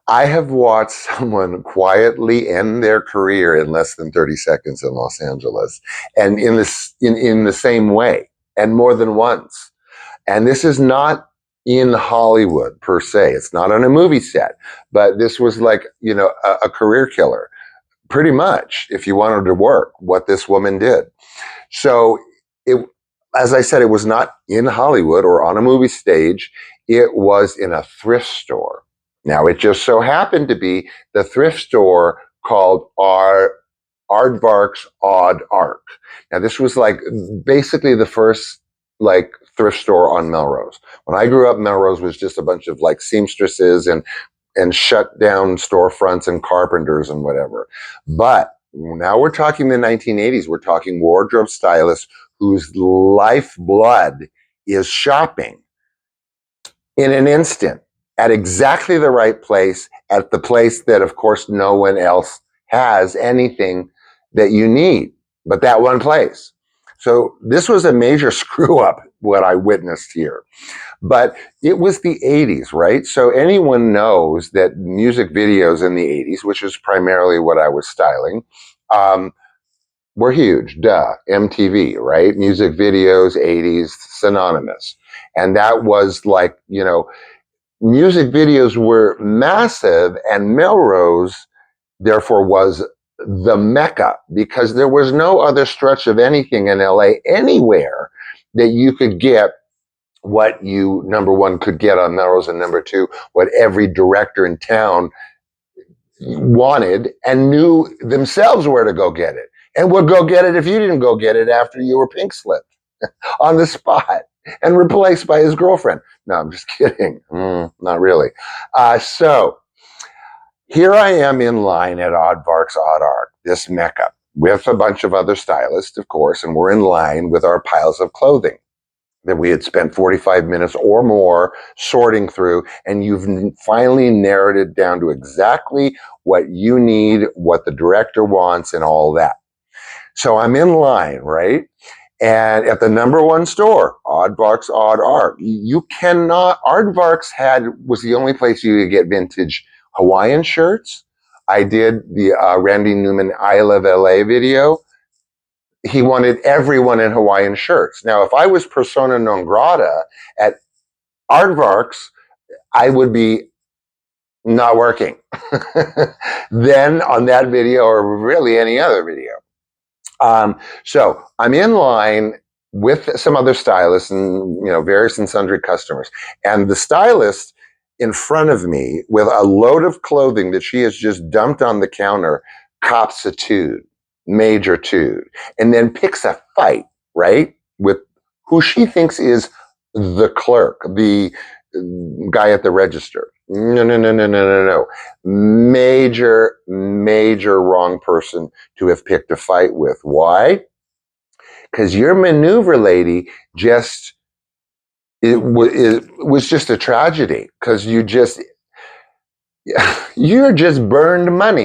I have watched someone quietly end their career in less than 30 seconds in Los Angeles, and in the same way, and more than once. And this is not in Hollywood per se. It's not on a movie set, but this was like, a career killer, pretty much, if you wanted to work, what this woman did. So it, as I said, it was not in Hollywood or on a movie stage. It was in a thrift store. Now, it just so happened to be the thrift store called Aardvark's Odd Ark. Now, this was like basically the first like thrift store on Melrose. When I grew up, Melrose was just a bunch of like seamstresses and shut down storefronts and carpenters and whatever. But now we're talking the 1980s. We're talking wardrobe stylists whose lifeblood is shopping in an instant at exactly the right place, at the place that, of course, no one else has anything that you need but that one place. So this was a major screw up, what I witnessed here. But it was the 80s, right? So anyone knows that music videos in the 80s, which is primarily what I was styling, were huge. Duh. MTV, right? Music videos, 80s, synonymous. And that was like, music videos were massive, and Melrose, therefore, was the mecca because there was no other stretch of anything in LA anywhere that you could get what you, number one, could get on Melrose, and number two, what every director in town wanted and knew themselves where to go get it, and would go get it if you didn't go get it after you were pink slipped on the spot and replaced by his girlfriend. No, I'm just kidding. Not really. So here I am in line at Aardvark's Odd Ark, this mecca, with a bunch of other stylists, of course, and we're in line with our piles of clothing that we had spent 45 minutes or more sorting through, and you've finally narrowed it down to exactly what you need, what the director wants, and all that. So I'm in line, right? And at the number one store, Aardvark's Odd Ark, you cannot, Aardvark's was the only place you could get vintage Hawaiian shirts. I did the Randy Newman I Love LA video. He wanted everyone in Hawaiian shirts. Now, if I was persona non grata at Aardvark's, I would be not working then on that video, or really any other video. So I'm in line with some other stylists and various and sundry customers, and the stylist in front of me with a load of clothing that she has just dumped on the counter cops a tude, major tude, and then picks a fight, right, with who she thinks is the clerk, the guy at the register. No, no, no, no, no, no, no. Major, major wrong person to have picked a fight with. Why? Because your maneuver lady it was just a tragedy, because you're just burned money.